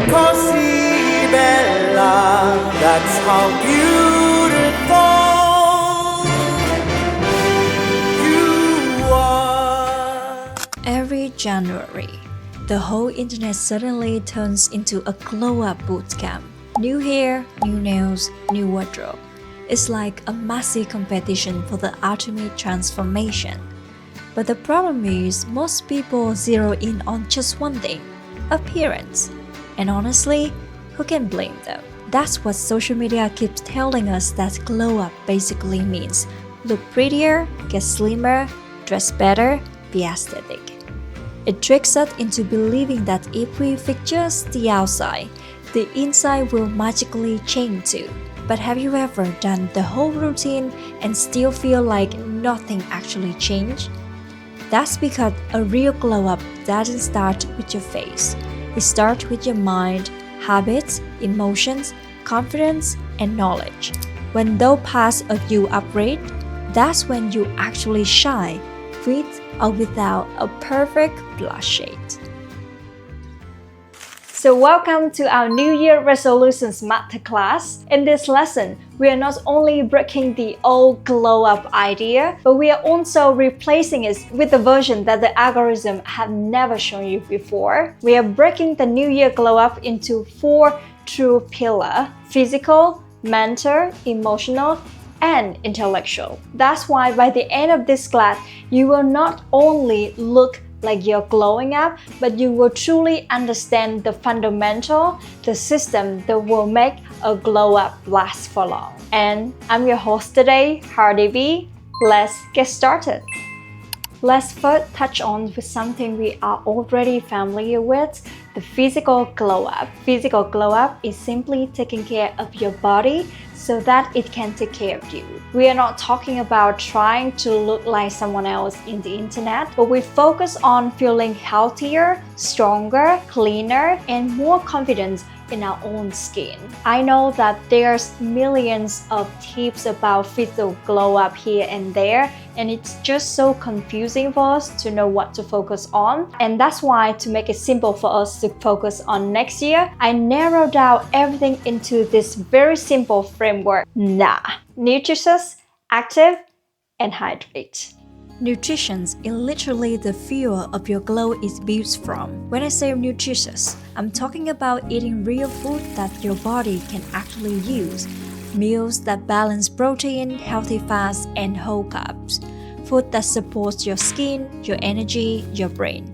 così bella, that's how beautiful you are. Every January, the whole internet suddenly turns into a glow-up bootcamp. New hair, new nails, new wardrobe. It's like a massive competition for the ultimate transformation. But the problem is, most people zero in on just one thing, appearance. And honestly, who can blame them? That's what social media keeps telling us that glow up basically means. Look prettier, get slimmer, dress better, be aesthetic. It tricks us into believing that if we fix just the outside, the inside will magically change too. But have you ever done the whole routine and still feel like nothing actually changed? That's because a real glow up doesn't start with your face. It starts with your mind, habits, emotions, confidence, and knowledge. When those parts of you upgrade, that's when you actually shine, with or without a perfect blush shade. So welcome to our New Year Resolutions Masterclass. In this lesson, we are not only breaking the old glow up idea, but we are also replacing it with the version that the algorithm have never shown you before. We are breaking the New Year glow up into 4 true pillars: physical, mental, emotional, and intellectual. That's why by the end of this class, you will not only look like you're glowing up, but you will truly understand the fundamental, the system that will make a glow up last for long. And I'm your host today, Hardy B. Let's get started. Let's first touch on with something we are already familiar with, the physical glow up. Physical glow up is simply taking care of your body so that it can take care of you. We are not talking about trying to look like someone else in the internet, but we focus on feeling healthier, stronger, cleaner, and more confident in our own skin. I know that there's millions of tips about physical glow up here and there, and it's just so confusing for us to know what to focus on. And that's why, to make it simple for us to focus on next year, I narrowed down everything into this very simple framework. Nutritious, active, and hydrate. Nutrition is literally the fuel of your glow is built from. When I say nutritious, I'm talking about eating real food that your body can actually use. Meals that balance protein, healthy fats, and whole carbs. Food that supports your skin, your energy, your brain.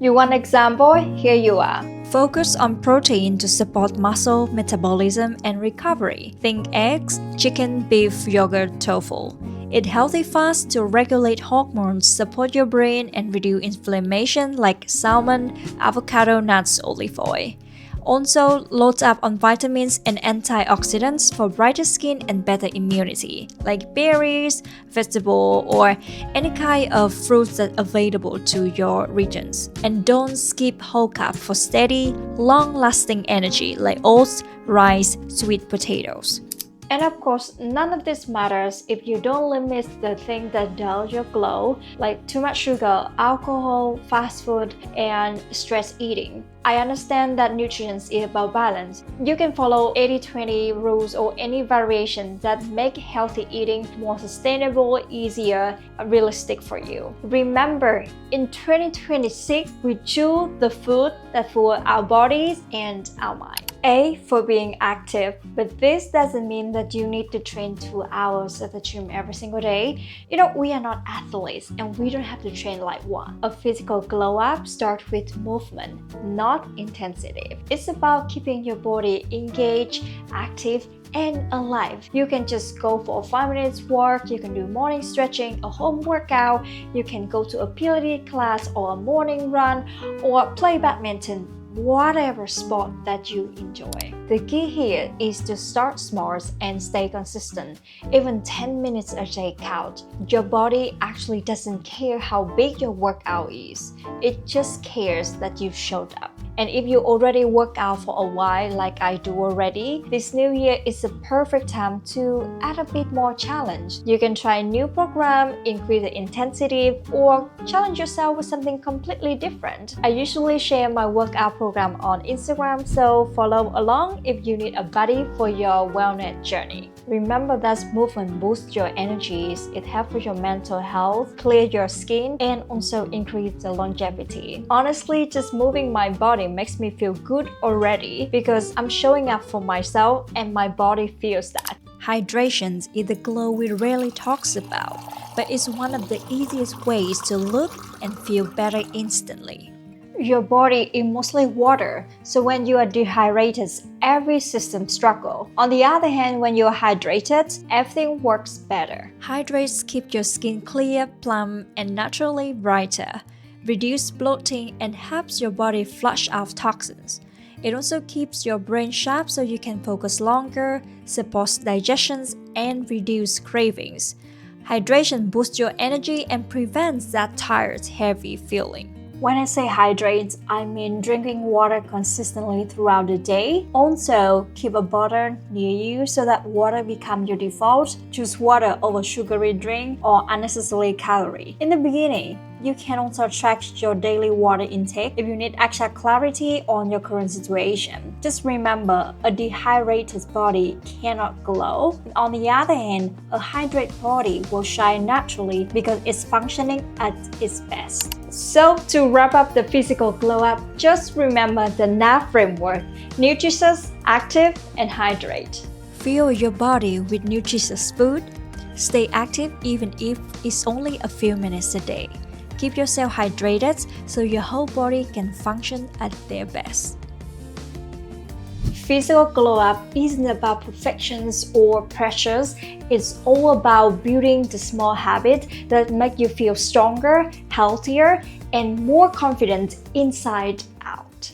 You want an example? Here you are. Focus on protein to support muscle, metabolism, and recovery. Think eggs, chicken, beef, yogurt, tofu. Eat healthy fats to regulate hormones, support your brain, and reduce inflammation like salmon, avocado, nuts, olive oil. Also, load up on vitamins and antioxidants for brighter skin and better immunity, like berries, vegetable, or any kind of fruits that are available to your regions. And don't skip whole carb for steady, long-lasting energy like oats, rice, sweet potatoes. And of course, none of this matters if you don't limit the thing that dulls your glow, like too much sugar, alcohol, fast food, and stress eating. I understand that nutrition is about balance. You can follow 80-20 rules or any variation that make healthy eating more sustainable, easier, and realistic for you. Remember, in 2026, we choose the food that fuels our bodies and our mind. A for being active, but this doesn't mean that you need to train 2 hours at the gym every single day. We are not athletes and we don't have to train like one. A physical glow up starts with movement, not intensity. It's about keeping your body engaged, active, and alive. You can just go for a 5 minutes walk, you can do morning stretching, a home workout, you can go to a Pilates class or a morning run, or play badminton. Whatever sport that you enjoy. The key here is to start small and stay consistent. Even 10 minutes a day count. Your body actually doesn't care how big your workout is. It just cares that you showed up. And if you already work out for a while like I do already, this new year is the perfect time to add a bit more challenge. You can try a new program, increase the intensity, or challenge yourself with something completely different. I usually share my workout program on Instagram, so follow along if you need a buddy for your wellness journey. Remember that movement boosts your energies, it helps with your mental health, clear your skin, and also increase the longevity. Honestly, just moving my body makes me feel good already because I'm showing up for myself and my body feels that. Hydration is the glow we rarely talk about, but it's one of the easiest ways to look and feel better instantly. Your body is mostly water, so when you are dehydrated, every system struggles. On the other hand, when you are hydrated, everything works better. Hydrates keep your skin clear, plump, and naturally brighter, reduce bloating, and helps your body flush out toxins. It also keeps your brain sharp so you can focus longer, supports digestion, and reduce cravings. Hydration boosts your energy and prevents that tired, heavy feeling. When I say hydrate, I mean drinking water consistently throughout the day. Also, keep a bottle near you so that water becomes your default. Choose water over sugary drink or unnecessary calorie. In the beginning, you can also track your daily water intake if you need extra clarity on your current situation. Just remember, a dehydrated body cannot glow. On the other hand, a hydrated body will shine naturally because it's functioning at its best. So, to wrap up the physical glow up, just remember the NAV framework: nutritious, active, and hydrate. Fuel your body with nutritious food. Stay active even if it's only a few minutes a day. Keep yourself hydrated so your whole body can function at their best. Physical glow up isn't about perfections or pressures. It's all about building the small habits that make you feel stronger, healthier, and more confident inside out.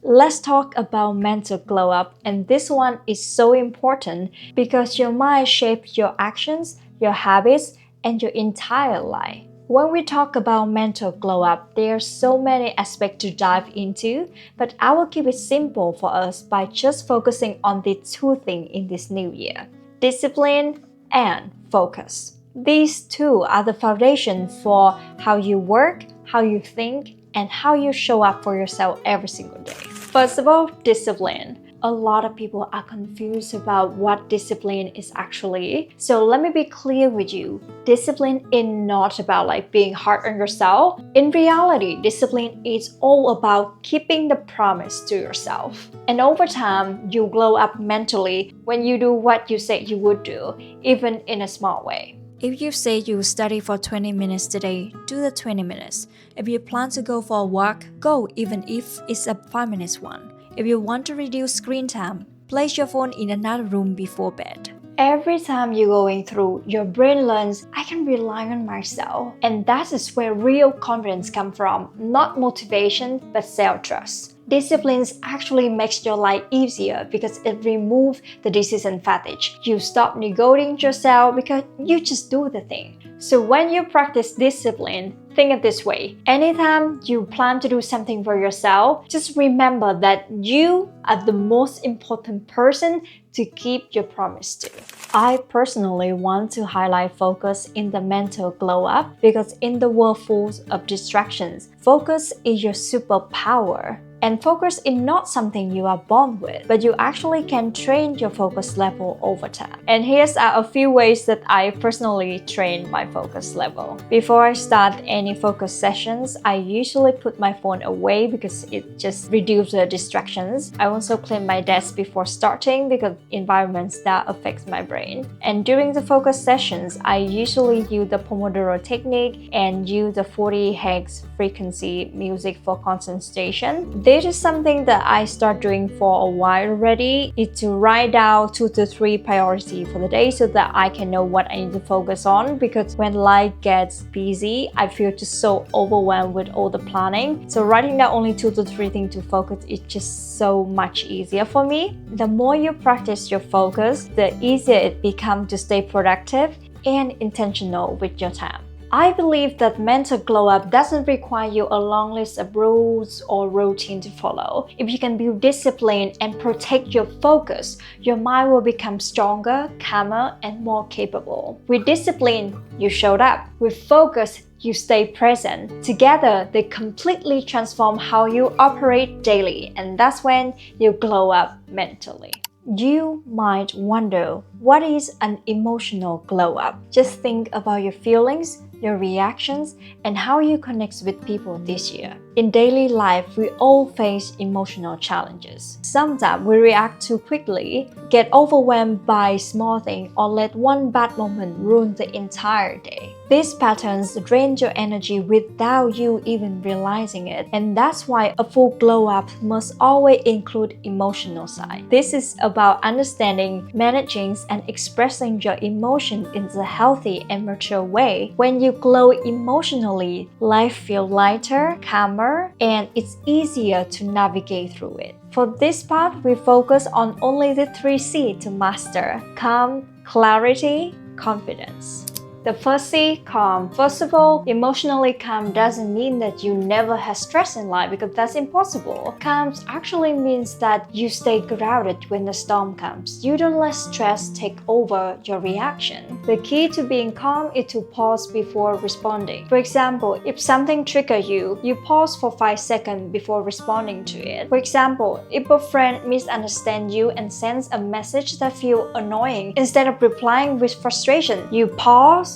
Let's talk about mental glow up, and this one is so important because your mind shapes your actions, your habits, and your entire life. When we talk about mental glow up, there are so many aspects to dive into, but I will keep it simple for us by just focusing on the two things in this new year: discipline and focus. These two are the foundation for how you work, how you think, and how you show up for yourself every single day. First of all, discipline. A lot of people are confused about what discipline is actually. So let me be clear with you. Discipline is not about being hard on yourself. In reality, discipline is all about keeping the promise to yourself. And over time, you glow up mentally when you do what you said you would do, even in a small way. If you say you study for 20 minutes today, do the 20 minutes. If you plan to go for a walk, go even if it's a 5 minutes one. If you want to reduce screen time, place your phone in another room before bed. Every time you're going through, your brain learns, I can rely on myself. And that is where real confidence comes from, not motivation, but self-trust. Discipline actually makes your life easier because it removes the decision fatigue. You stop negotiating yourself because you just do the thing. So when you practice discipline, think of this way. Anytime you plan to do something for yourself, just remember that you are the most important person to keep your promise to. I personally want to highlight focus in the mental glow up because in the world full of distractions, focus is your superpower. And focus is not something you are born with, but you actually can train your focus level over time. And here's a few ways that I personally train my focus level. Before I start any focus sessions, I usually put my phone away because it just reduces the distractions. I also clean my desk before starting because environments that affects my brain. And during the focus sessions, I usually use the Pomodoro technique and use the 40 Hz frequency music for concentration. This is something that I start doing for a while already, is to write down 2 to 3 priorities for the day so that I can know what I need to focus on, because when life gets busy, I feel just so overwhelmed with all the planning. So writing down only 2 to 3 things to focus is just so much easier for me. The more you practice your focus, the easier it becomes to stay productive and intentional with your time. I believe that mental glow up doesn't require you a long list of rules or routine to follow. If you can build discipline and protect your focus, your mind will become stronger, calmer, and more capable. With discipline, you showed up. With focus, you stay present. Together, they completely transform how you operate daily, and that's when you glow up mentally. You might wonder, what is an emotional glow up? Just think about your feelings, your reactions, and how you connect with people this year. In daily life, we all face emotional challenges. Sometimes we react too quickly, get overwhelmed by small things, or let one bad moment ruin the entire day. These patterns drain your energy without you even realizing it, and that's why a full glow up must always include emotional side. This is about understanding, managing, and expressing your emotion in a healthy and mature way. When you glow emotionally, life feels lighter, calmer, and it's easier to navigate through it. For this part, we focus on only the 3 C's to master: calm, clarity, confidence. The first C, calm. First of all, emotionally calm doesn't mean that you never have stress in life, because that's impossible. Calm actually means that you stay grounded when the storm comes. You don't let stress take over your reaction. The key to being calm is to pause before responding. For example, if something triggers you, you pause for 5 seconds before responding to it. For example, if a friend misunderstands you and sends a message that feels annoying, instead of replying with frustration, you pause,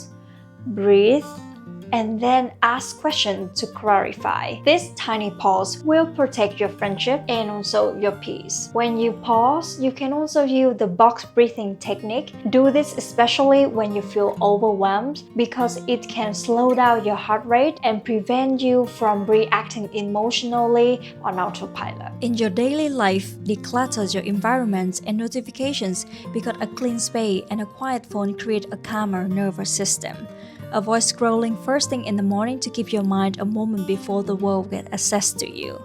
breathe, and then ask questions to clarify. This tiny pause will protect your friendship and also your peace. When you pause, you can also use the box breathing technique. Do this especially when you feel overwhelmed, because it can slow down your heart rate and prevent you from reacting emotionally on autopilot. In your daily life, declutter your environment and notifications, because a clean space and a quiet phone create a calmer nervous system. Avoid scrolling first thing in the morning to give your mind a moment before the world gets access to you.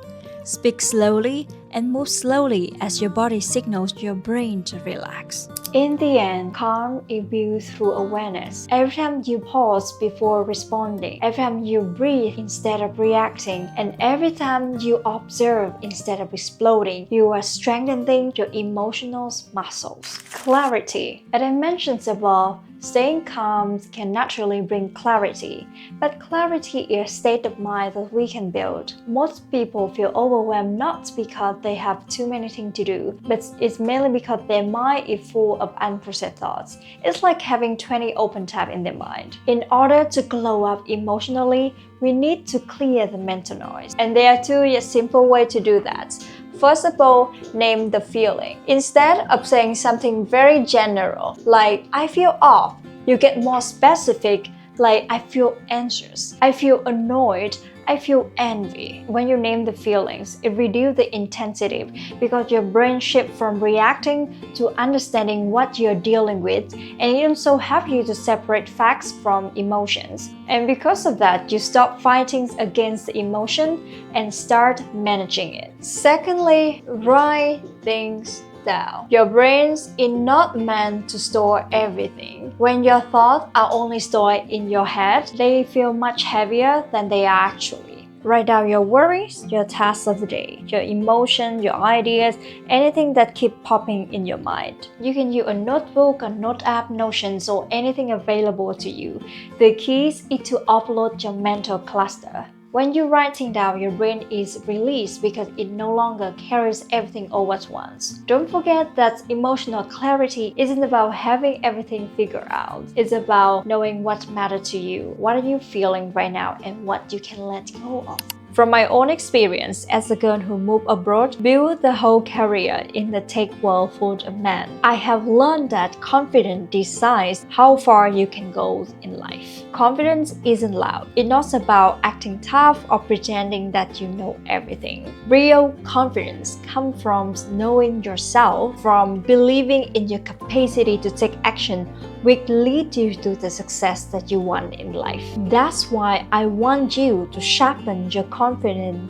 Speak slowly and move slowly as your body signals your brain to relax. In the end, calm is built through awareness. Every time you pause before responding, every time you breathe instead of reacting, and every time you observe instead of exploding, you are strengthening your emotional muscles. Clarity. As I mentioned above, staying calm can naturally bring clarity, but clarity is a state of mind that we can build. Most people feel overwhelmed not because they have too many things to do, but it's mainly because their mind is full of unprocessed thoughts. It's like having 20 open tabs in their mind. In order to glow up emotionally, we need to clear the mental noise. And there are 2 simple ways to do that. First of all, name the feeling. Instead of saying something very general, like I feel off, you get more specific, like I feel anxious, I feel annoyed, I feel envy. When you name the feelings, it reduces the intensity, because your brain shifts from reacting to understanding what you're dealing with, and it also helps you to separate facts from emotions. And because of that, you stop fighting against the emotion and start managing it. Secondly, write things down. Your brain is not meant to store everything. When your thoughts are only stored in your head, they feel much heavier than they are actually. Write down your worries, your tasks of the day, your emotions, your ideas, anything that keeps popping in your mind. You can use a notebook, a note app, Notions, or anything available to you. The key is to upload your mental cluster. When you're writing down, your brain is released because it no longer carries everything all at once. Don't forget that emotional clarity isn't about having everything figured out. It's about knowing what matters to you, what are you feeling right now, and what you can let go of. From my own experience as a girl who moved abroad, built the whole career in the tech world full of men, I have learned that confidence decides how far you can go in life. Confidence isn't loud. It's not about acting tough or pretending that you know everything. Real confidence comes from knowing yourself, from believing in your capacity to take action, which leads you to the success that you want in life. That's why I want you to sharpen your confidence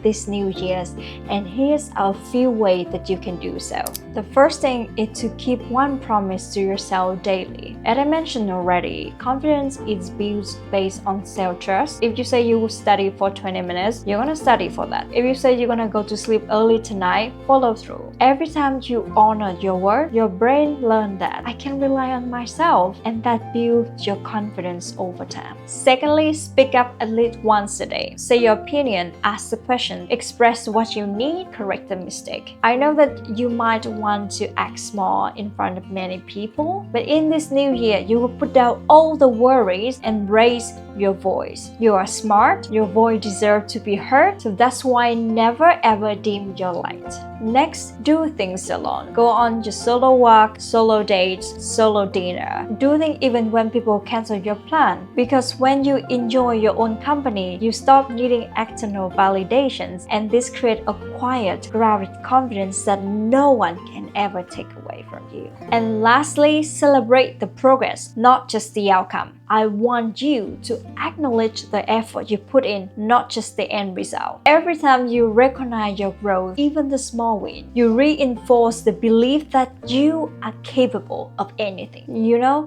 this New Year's, and here's a few ways that you can do so. The first thing is to keep one promise to yourself daily. As I mentioned already, confidence is built based on self-trust. If you say you will study for 20 minutes, you're gonna study for that. If you say you're gonna go to sleep early tonight, follow through. Every time you honor your word, your brain learns that I can rely on myself, and that builds your confidence over time. Secondly, speak up at least once a day. Say your opinion, ask the question, express what you need, correct the mistake. I know that you might want to act small in front of many people, but in this new year, you will put down all the worries and raise your voice. You are smart, your voice deserves to be heard, so that's why never ever dim your light. Next, do things alone. Go on your solo walk, solo dates, solo dinner. Do things even when people cancel your plan. Because when you enjoy your own company, you stop needing external validations, and this creates a quiet, grounded confidence that no one can ever take away from you. And lastly, celebrate the progress, not just the outcome. I want you to acknowledge the effort you put in, not just the end result. Every time you recognize your growth, even the small win, you reinforce the belief that you are capable of anything.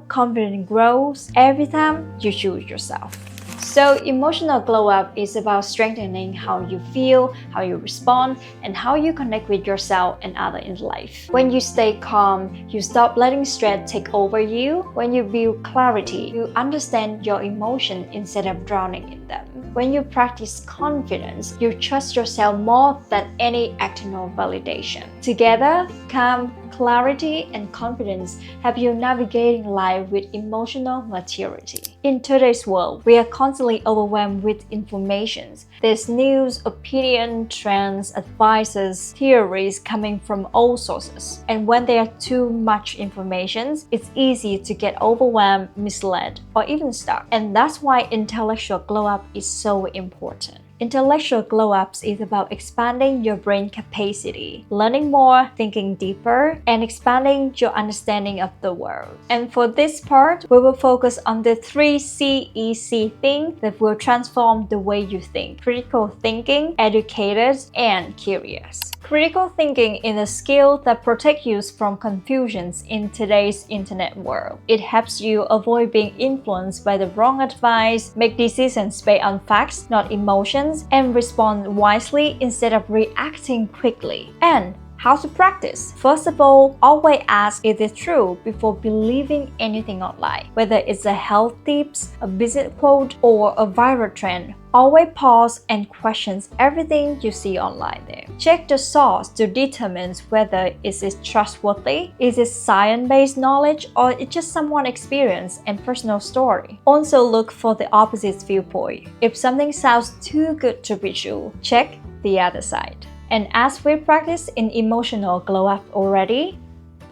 Confidence grows every time you choose yourself. So emotional glow up is about strengthening how you feel, how you respond, and how you connect with yourself and others in life. When you stay calm, you stop letting stress take over you. When you build clarity, you understand your emotions instead of drowning in them. When you practice confidence, you trust yourself more than any external validation. Together, calm, clarity, and confidence help you navigating life with emotional maturity. In today's world, we are constantly overwhelmed with information. There's news, opinion, trends, advices, theories coming from all sources. And when there are too much information, it's easy to get overwhelmed, misled, or even stuck. And that's why intellectual glow up is so important. Intellectual glow ups is about expanding your brain capacity, learning more, thinking deeper, and expanding your understanding of the world. And for this part, we will focus on the 3 CEC things that will transform the way you think: critical thinking, educated, and curious. Critical thinking is a skill that protects you from confusions in today's internet world. It helps you avoid being influenced by the wrong advice, make decisions based on facts, not emotions, and respond wisely instead of reacting quickly. And how to practice? First of all, always ask if it's true before believing anything online. Whether it's a health tips, a business quote, or a viral trend, always pause and question everything you see online there. Check the source to determine whether it is trustworthy, is it science-based knowledge, or it's just someone's experience and personal story. Also look for the opposite viewpoint. If something sounds too good to be true, check the other side. And as we practice in emotional glow up already,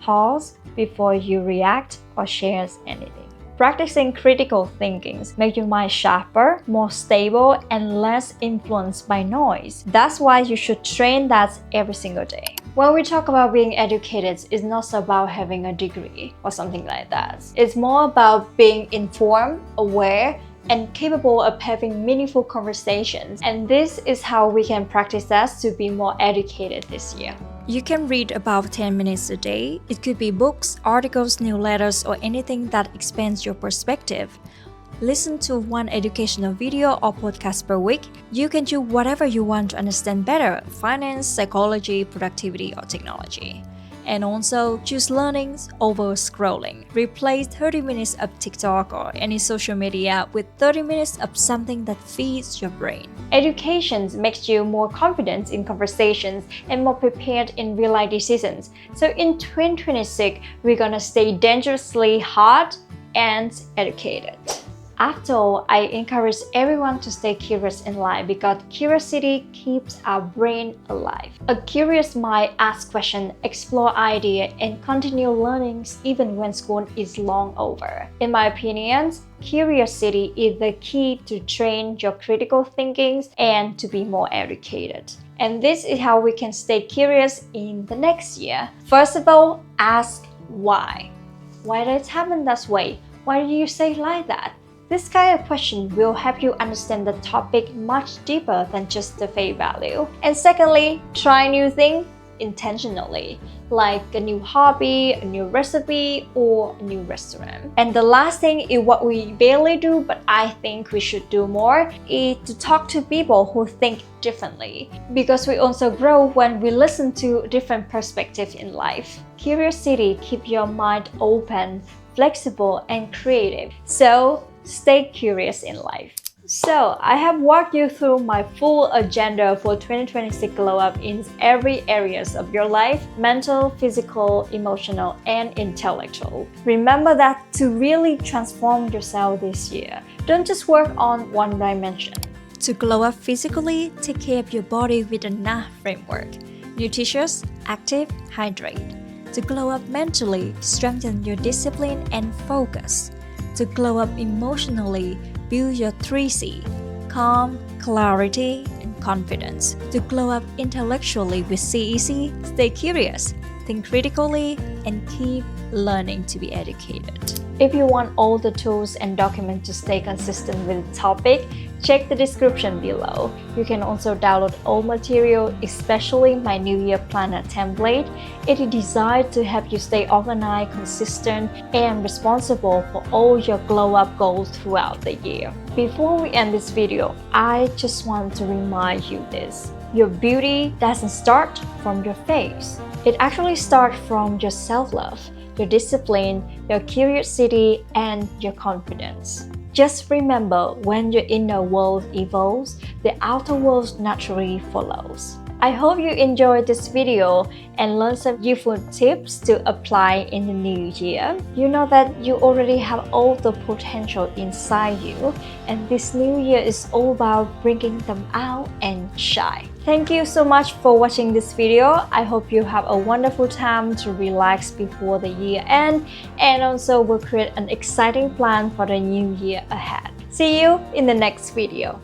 pause before you react or share anything. Practicing critical thinking makes your mind sharper, more stable, and less influenced by noise. That's why you should train that every single day. When we talk about being educated, it's not about having a degree or something like that. It's more about being informed, aware, and capable of having meaningful conversations. And this is how we can practice that to be more educated this year. You can read about 10 minutes a day. It could be books, articles, newsletters, or anything that expands your perspective. Listen to one educational video or podcast per week. You can do whatever you want to understand better: finance, psychology, productivity, or technology. And also choose learnings over scrolling. Replace 30 minutes of TikTok or any social media with 30 minutes of something that feeds your brain. Education makes you more confident in conversations and more prepared in real-life decisions. So in 2026, we're gonna stay dangerously hard and educated. After all, I encourage everyone to stay curious in life because curiosity keeps our brain alive. A curious mind asks questions, explore ideas, and continue learning even when school is long over. In my opinion, curiosity is the key to train your critical thinking and to be more educated. And this is how we can stay curious in the next year. First of all, ask why. Why did it happen that way? Why did you say like that? This kind of question will help you understand the topic much deeper than just the face value. And secondly, try new things, intentionally, like a new hobby, a new recipe, or a new restaurant. And the last thing is what we barely do, but I think we should do more, is to talk to people who think differently, because we also grow when we listen to different perspectives in life. Curiosity keeps your mind open, flexible, and creative. So stay curious in life. So I have walked you through my full agenda for 2026 Glow Up in every areas of your life: mental, physical, emotional, and intellectual. Remember that to really transform yourself this year, don't just work on one dimension. To glow up physically, take care of your body with a NAH framework: nutritious, active, hydrate. To glow up mentally, strengthen your discipline and focus. To glow up emotionally, build your 3C: calm, clarity, and confidence. To glow up intellectually with CEC, stay curious, think critically, and keep learning to be educated. If you want all the tools and documents to stay consistent with the topic, check the description below. You can also download all material, especially my New Year Planner template. It is designed to help you stay organized, consistent, and responsible for all your glow up goals throughout the year. Before we end this video, I just want to remind you this: your beauty doesn't start from your face. It actually starts from your self-love, your discipline, your curiosity, and your confidence. Just remember, when your inner world evolves, the outer world naturally follows. I hope you enjoyed this video and learned some useful tips to apply in the new year. You know that you already have all the potential inside you, and this new year is all about bringing them out and shine. Thank you so much for watching this video. I hope you have a wonderful time to relax before the year end, and also will create an exciting plan for the new year ahead. See you in the next video.